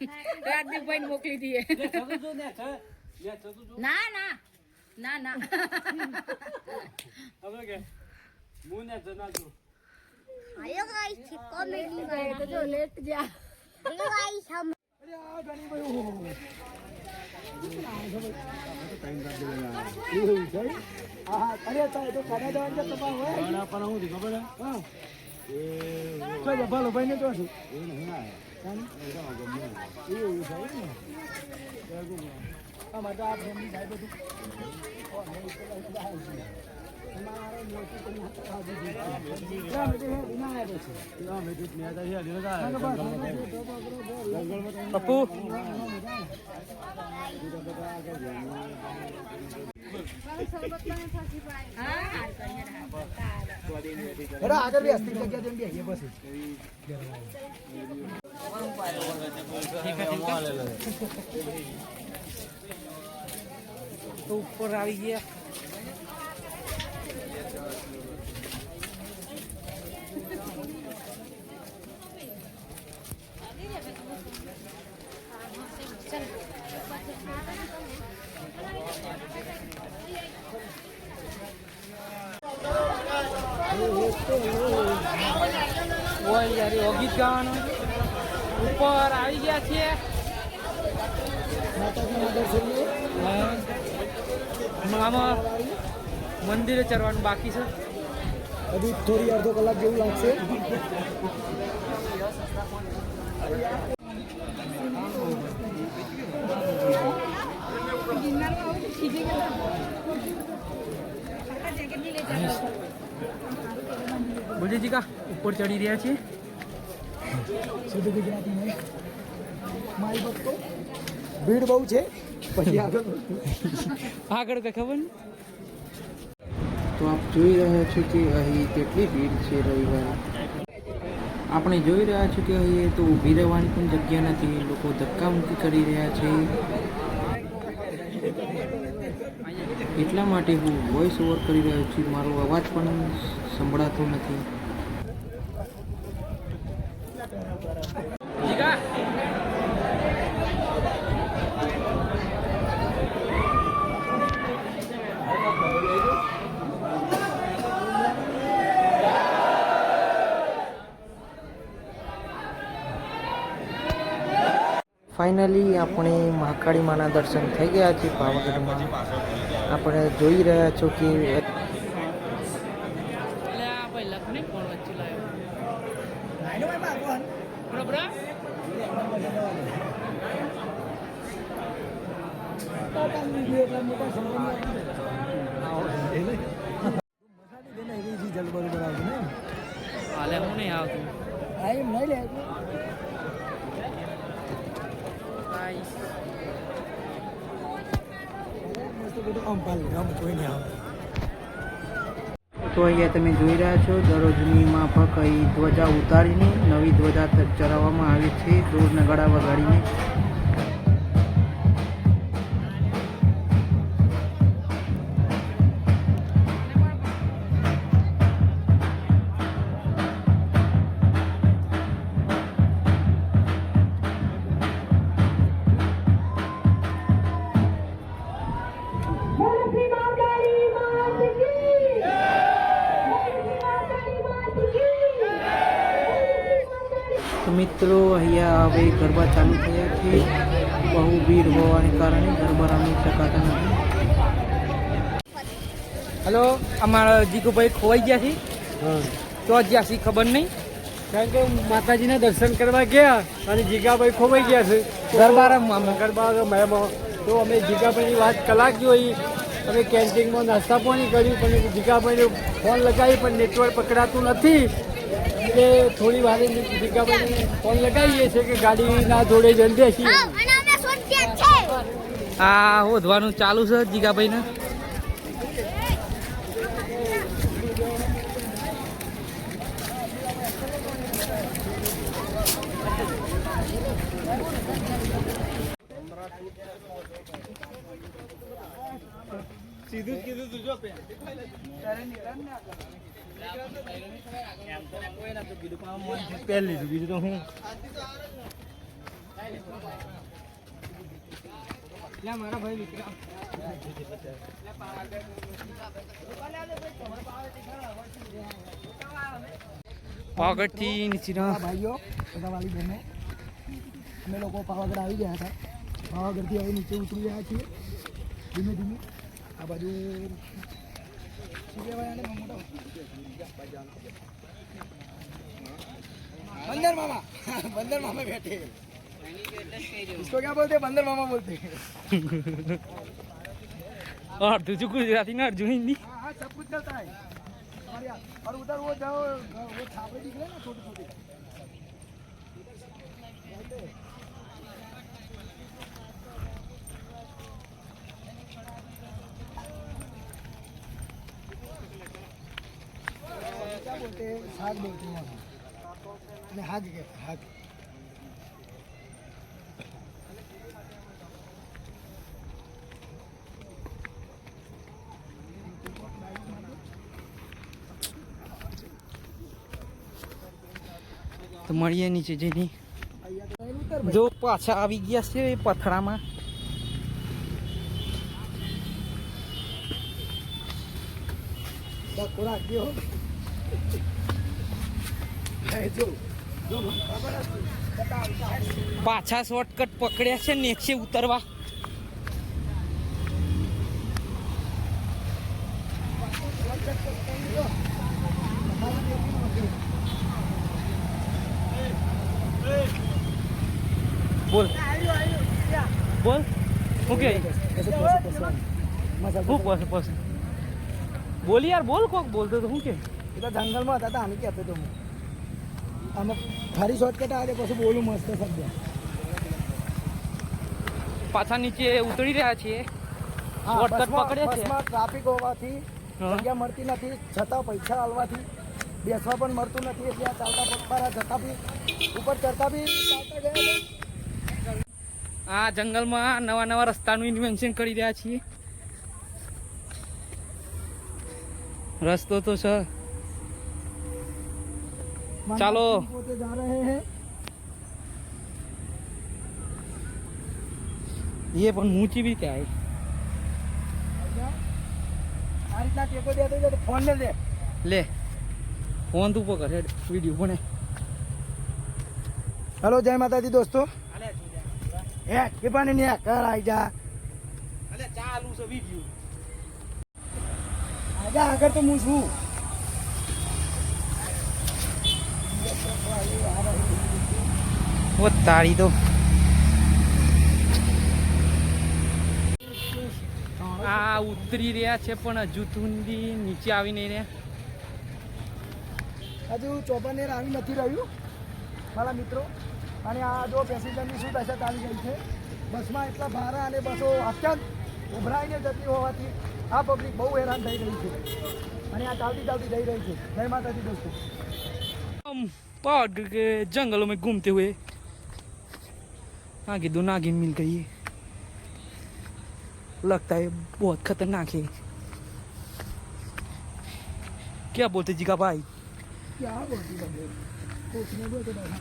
રાજદીપભાઈ ને મોકલી દઈએ ના ના ના ના હવે કે હું ને જના છું આયો ગાઈસ કોમેડી તો જો લેટ જા હેલો ગાઈસ હમ અરે આ ગાડી ભાઈ હા અરે તો કાઢા જવાનું છે તમારે હોય પણ હું ખબર હા એ તો ભાલો ભાઈ ને તો છું એ નહીં એવું છે ને અમારે તો આ ફેમિલી જાય બધું પપ્પુ આગળ બી હસ્તી જગ્યા જેમ બી પછી તો ઉપર આવી ગયા ઓય યાર ઓગીત ગાવાનું ઉપર આવી ગયા છીએ આમાં મંદિરે ચડવાનું બાકી છે હજી થોડી અડધો કલાક જેવું લાગશે બોલીએ જી કા ઉપર ચડી રહ્યા છીએ શુદ્ધ ગુજરાતી નહીં મારી ભક્તો ભીડ બહુ છે પછી આગળ આગળ કઈ ખબર નહીં તો આપ જોઈ રહ્યા છો કે અહીં કેટલી ભીડ છે રવિવારે આપણે જોઈ રહ્યા છો કે અહીં તો ઊભી રહેવાની પણ જગ્યા નથી લોકો ધક્કામુક્કી કરી રહ્યા છે એટલા માટે હું વોઇસ ઓવર કરી રહ્યો છું મારો અવાજ પણ સંભળાતો નથી ફાઇનલી આપણે મહાકાળી માના દર્શન થઈ ગયા છે પાવાગઢમાં આપણે જોઈ રહ્યા છો કે હાલે હું નહીં આવતું એમ નહીં લે તો અહીંયા તમે જોઈ રહ્યા છો દરરોજની માફક અહીં ધ્વજા ઉતારીને નવી ધ્વજા ચડાવવામાં આવે છે ઢોલ નગાડા વગાડીને તો મિત્રો અહીંયા હવે ગરબા ચાલુ થયા છે બહુ ભીડ હોવાને કારણે ગરબા રમી શકાતા નથી હલો અમારા જીગુભાઈ ખોવાઈ ગયા છે તો જ્યાં સી ખબર નહીં કારણ કે માતાજીના દર્શન કરવા ગયા અને જીગાભાઈ ખોવાઈ ગયા છે ગરબા રમવામાં ગરબા રમવામાં તો અમે જીગાભાઈની વાત કલાક જોઈ અમે કેન્ટીનમાં નાસ્તા પાણી કર્યું પણ જીગાભાઈને ફોન લગાવી પણ નેટવર્ક પકડાતું નથી એટલે થોડી વાર જીગાભાઈને ફોન લગાવીએ છીએ કે ગાડીના જોડે જલ્દી છીએ અને અમે શોધ્યા છે આ હોધવાનું ચાલુ છે જીગાભાઈને સીધું જ કીધું તું જો પહેલી લીધું બીજું તો હું લે મારા ભાઈ વિક્રમ પાવાગઢ થી નીચેના ભાઈઓ બધા વાલી બહેનો અમે લોકો પાવાગઢ આવી ગયા હતા. પાવાગઢથી હવે નીચે ઉતરી રહ્યા છીએ ધીમે ધીમે. આ બાજુ શું કહેવાય આને મોટા बंदर मामा बंदर मामा बैठे इसको क्या बोलते हैं बंदर मामा बोलते हैं अर्धु जो गुजराती ना अर्जु हिंदी हाँ हाँ सब कुछ चलता है हमारे यहाँ. और उधर वो जाओ वो छापे दिख रहे हैं ना छोटे छोटे क्या बोलते हैं साग बोलते हैं वहाँ અને હાગ કહેતા હાગ. તો મળીએ નીચે જઈને જો પાછા આવી ગયા છે પથરામાં. ખોરાક ગયો જો પાછા શોર્ટકટ પકડ્યા છે નેક્સે ઉતરવા. બોલ બોલ ઓકે હું બસ બોલ યાર બોલ કોક બોલતો તો હું કે એ તો જંગલમાં હતા આને કહેતો તો હું આમાં ફરી શોર્ટકટ આવે પછી બોલું મસ્ત શબ્દ. પાછા નીચે ઉતરી રહ્યા છીએ. શોર્ટકટ પકડે છે. ટ્રાફિક હોવાથી જગ્યા મળતી નથી, છતાં પૈસા આલવાથી બેસવા પણ મળતું નથી, એટલે આ ચાલતા પગપાળા જતા બી ઉપર ચડતા બી ચાલતા ગયા. આ જંગલમાં નવા નવા રસ્તાનું ઇન્વેન્શન કરી રહ્યા છીએ. રસ્તો તો છે. ચાલો પોતે જા રહે हैं ये पण ऊंची भी क्या है. આ રીતના ટેકો દેતો છે તો ફોન ને દે ले फोन तू पकड़ हेड वीडियो बने. हेलो जय माता दी दोस्तों. के पानी नहीं कर आई जा अरे चालू से वीडियो आजा अगर तो मुझू वो तारी तो આ ઉતરી રહ્યા છે પણ હજુ સુધી નીચે આવી નહીં રહ્યા. હજુ ચોપાનેર આવી નથી રહ્યું મારા મિત્રો. અને આ જો પેસેન્જરની શું દશા આવી ગઈ છે. બસમાં એટલા ભાડા અને બસો અત્યંત ઉભરાઈને જતી હોવાથી આ પબ્લિક બહુ હેરાન થઈ રહી છે અને આ ચાલતી ચાલતી જઈ રહી છે. જય માતાજી દોસ્તો. हम पहाड़ के जंगलों में घूमते हुए आगे दो नागिन मिल गई है. लगता है बहुत खतरनाक है. क्या बोलते जी का भाई. क्या बोलती है पूछने दो तो बैठा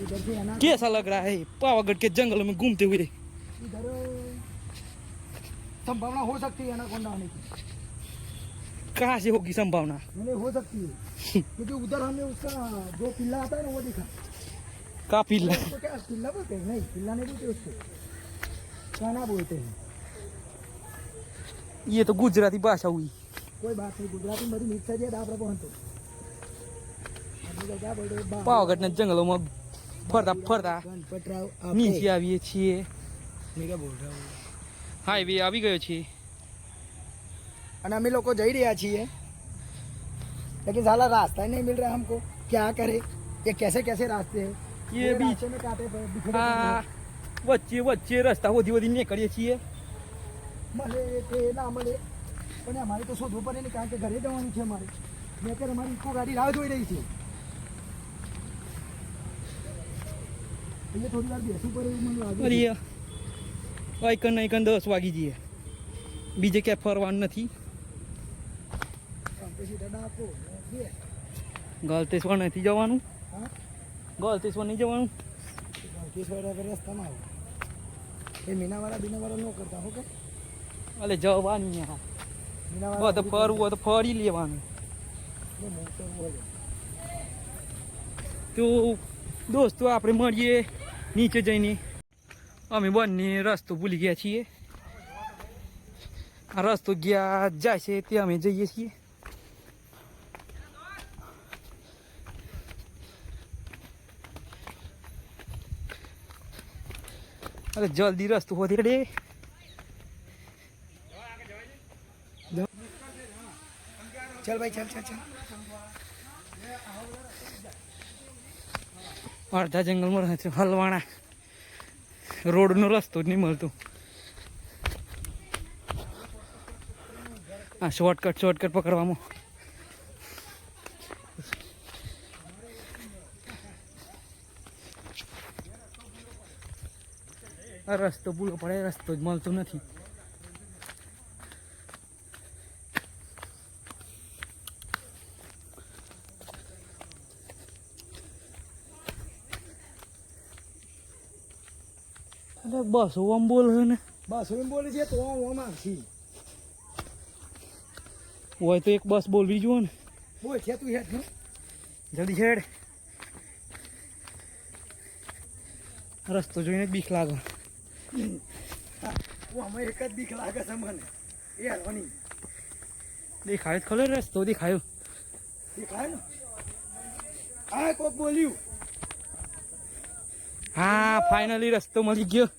इधर से है ना कैसा लग रहा है पावागढ़ के जंगलों में घूमते हुए. इधर संभावना हो सकती है एनाकोंडा आने की. कहाँ से होगी संभावना. मैंने हो सकती है क्योंकि उधर हमने उसका जो पिल्ला आता है ना वो देखा. काफी उसको क्या पिल्ला बोलते हैं? नहीं पिल्ला नहीं बोलते उसको, काना बोलते हैं. ये तो गुजराती भाषा हुई. कोई बात नहीं, गुजराती बड़ी मिक्स है આપણે પહોંચતો. આપણે क्या बोलते हैं પાવાગઢના જંગલોમાં ફરતા ફરતા ગણપતરાવ નીચે આવીએ છીએ. मैं क्या बोल रहा हूँ. હાઈવે આવી ગયો છે. અને અમે લોકો જઈ રહ્યા છીએ लेकिन साला रास्ता ही नहीं मिल रहा हमको. क्या करे, ये कैसे कैसे रास्ते हैं ये बीच रास्ते में कांटे पे बिखरे આ વચ્ચે વચ્ચે રસ્તા હોધી હોધી નીકળીએ છીએ. મળે કે ના મળે પણ અમારે તો શોધવું પડે ને, કારણ કે ઘરે જવાનું છે અમારે. મેં અત્યારે અમારી ઇકો ગાડી રાહ જોઈ રહી છે. એટલે થોડી વાર બેસવું પડે એવું મને લાગે છે. અરે આઈકન આઈકન 10 વાગી જઈએ. બીજે ક્યાંય ફરવાનું નથી. પછી દાદા આપો બે. ગલતેશ્વર નથી જવાનું. હા ગલતેશ્વર નહીં જવાનું. કેશોડા રસ્તામાં આવો એ મીનાવાળા ન કરતા હો કે અલે જવાની યાર બધે ફરવું હોય તો ફરી લેવાનું તો દોસ્તો આપણે મળીએ નીચે જઈને અમે બંને રસ્તો ભૂલી ગયા છીએ આ રસ્તો ગયા જાય છે તે અમે જઈએ છીએ અરે જલ્દી રસ્તો હોતી રે ચાલ ભાઈ ચાલ અડધા જંગલમાં રહે છે હલવાણા રોડનો રસ્તો જ નહીં મળતો આ શોર્ટકટ પકડવામાં આ રસ્તો પૂરો પડે રસ્તો જ મળતો નથી બસ ઓમ બોલ ને બસ એમ બોલે છે તો ઓમ આવશી હોય તો એક બસ બોલવી જુઓ ને બોલ છે તું હેડ જલ્દી છેડ રસ્તો જોઈને જ બીક લાગે અમે એક જ બીક લાગે છે મને એ હલવાની દેખાય જ ખરો રસ્તો દેખાયો દેખાય ને આ કોક બોલ્યું હા ફાઇનલી રસ્તો મળી ગયો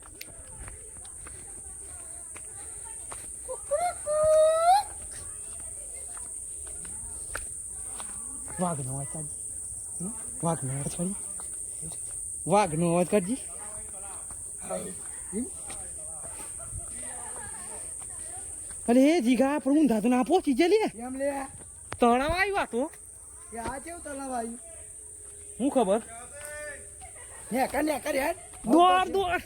વાઘનો અવાજ કાઢજી વાઘનો અવાજ કાઢજી અરે એ જીગા પણ ઊંધા તો ના પહોંચી જલી એમ લે તળાવ આવ્યા તો કે આ કેવું તલાવ આવ્યું હું ખબર ને કર યાર દોડ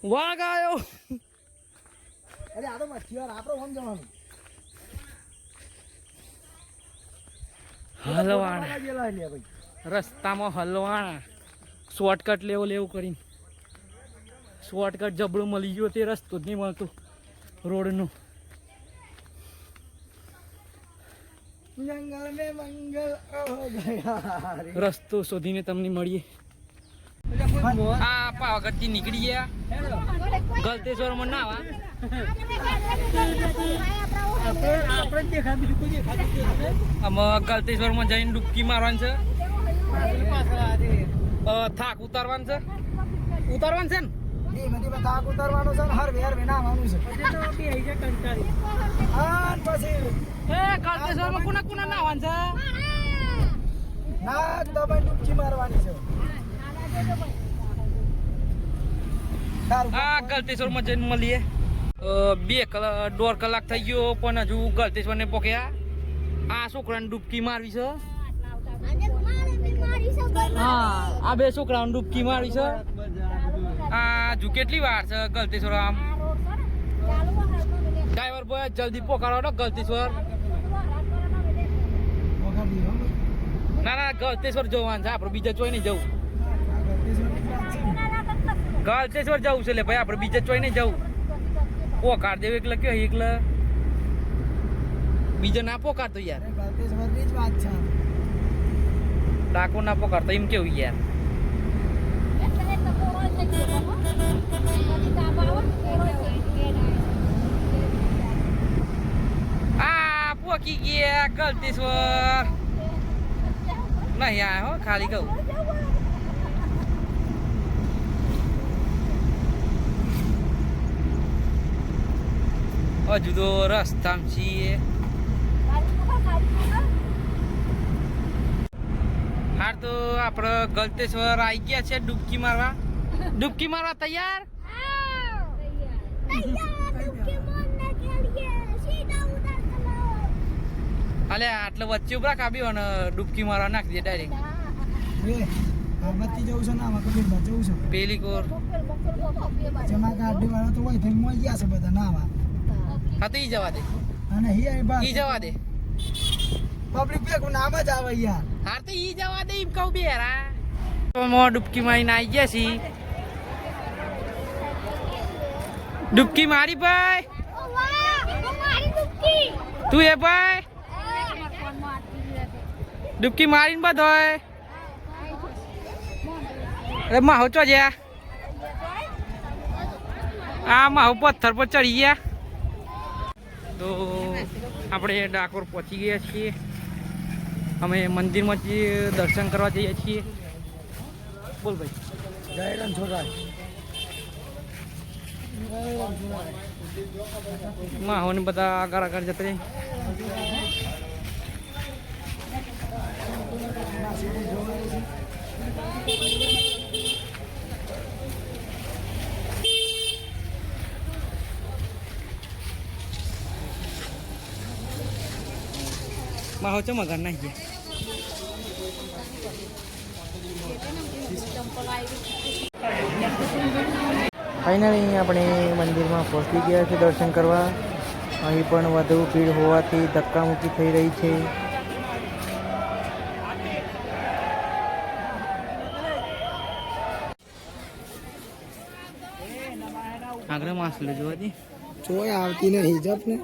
વાઘ આવ્યો અરે આ તો મચ્છીવાર આપણો આમ જવાનું હલવાણા ગયેલા લે ભાઈ રસ્તામાં હલવાણા શોર્ટકટ લેવું કરીને શોર્ટકટ જબડું મળી ગયો તે રસ્તો જ નહીં મળતો રોડનો જંગલ મે મંગલ હો ગયા રસ્તો શોધીને તમને મળીએ આ પાવાગઢથી નીકળી ગયા ગલતેશ્વરમાં ના આવા આપણે દેખા બીજું કોઈ દેખાતું આમાં ગલતેશ્વરમાં જઈને ડૂબકી મારવાની છે થાક ઉતારવાનું છે ને ધીમે થાક ઉતારવાનો છે ને હરવે નાવાનું છે હા પછી એ ગલતેશ્વરમાં કોના નાવાનું છે નાક દબાઈ ડૂબકી મારવાની છે આ ગલતેશ્વરમાં જઈને મળીએ 1.5 કલાક થઈ ગયો પણ હજુ ગલતેશ્વર ને પોક્યા આ છોકરાને ડૂબકી મારવી છે હા આ બે છોકરાઓને ડૂબકી મારવી છે આ હજુ કેટલી વાર છે ગલતેશ્વર આમ ડ્રાઈવર બોય જલ્દી પોકાડો ગલતેશ્વર ના ગલતેશ્વર જવાનું છે આપણે બીજા ચોઈ નહીં જવું ગલતેશ્વર જવું છે લે ભાઈ આપણે બીજા ચોઈ નહીં જવું પોકાર દેવું એકલા કયો એકલા બીજા ના પોકારતો યાર ગલતેશ્વરની જ વાત છે ડાકો ના પોકારતો એમ કેવું યાર આ પોકી ગયા ગલતેશ્વર નહીં આ હો ખાલી કહું હજુ તો રસ્તામાં છીએ હાર તો આપણે ગલતેશ્વર આવી ગયા છે ડૂબકી મારવા તૈયાર અલે આટલે વચ્ચે ઉભા કાપ્યો અને ડૂબકી મારવા નાખી દે ડાયરેક્ટ બત્તી જવું છે ને આમાં કબીર જવું છે પેલી કોર જમા ગાડી વાળા તો હોય થઈ મોઈ ગયા છે બધા નાવા હા તો ઈ જવા દે અને ઈ જવા દે પબ્લિક બે નામ જ આવે યાર. હાર તો ઈ જવા દે એમ કહું બેરા તો મો ડૂબકી મારીને આવી ગયા છી ડૂબકી મારી ભાઈ તું એ ભાઈ ડૂબકી મારીને બધો અરે માહો ચો જ્યા આ માહો પથ્થર પર ચડી ગયા તો આપણે ડાકોર પહોંચી ગયા છીએ અમે મંદિરમાં દર્શન કરવા જઈએ છીએ બોલ ભાઈ જય રણછોડરાય. માહો ને બધા આગળ આગળ જતા રહે માહો ચો મગર નાખી ગયા ફાઇનલી આપણે મંદિરમાં પહોંચી ગયા છે દર્શન કરવા. અહીં પણ વધુ ભીડ હોવાથી ધક્કામુક્કી થઈ રહી છે. આગળ માસલો જોવા દે ચોય આવતી નહીં જપ ને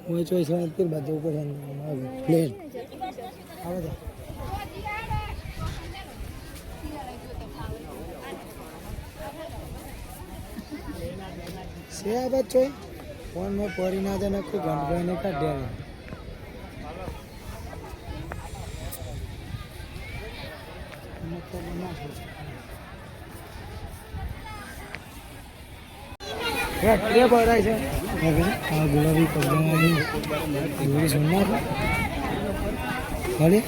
હું ચોય સણતર બાજુ ઉપર પ્લેન આવે છે. સે આ બચ્ચો ફોન માં પડી ના જાય નખું ગંડભાઈ ને કાઢ્યા કે પડાય છે આ ગુલાબી પગલાની પૂરી સુનના અરે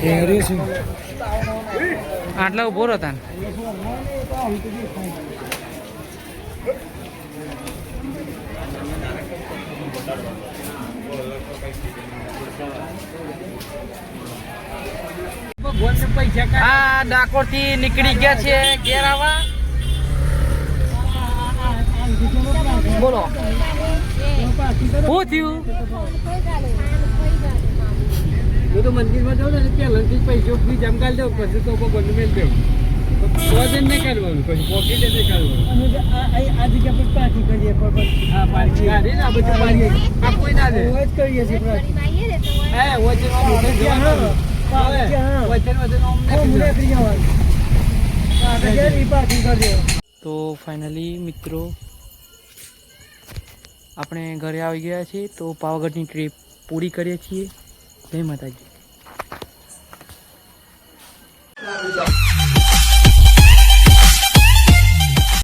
એરે શું આટલા ઉભો હતા આ ડાકોર થી નીકળી ગયા છે ઘેર આવવા બોલો શું થયું હું તો મંદિરમાં જાઉં ને પહેલાંથી પૈસો ફી જમકાલ દઉં પછી તો બંધ મેળ દઉં વજન નહીં કાઢવાનું પછી પોકેટ નહીં કાઢવાનું આ જગ્યા પર પાર્ટી કરીએ હા પાર્ટી આ બધું પાર્ટી આ કોઈ ના દે જ કરીએ છીએ તો ફાઇનલી મિત્રો આપણે ઘરે આવી ગયા છીએ તો પાવાગઢની ટ્રીપ પૂરી કરીએ છીએ જય માતાજી.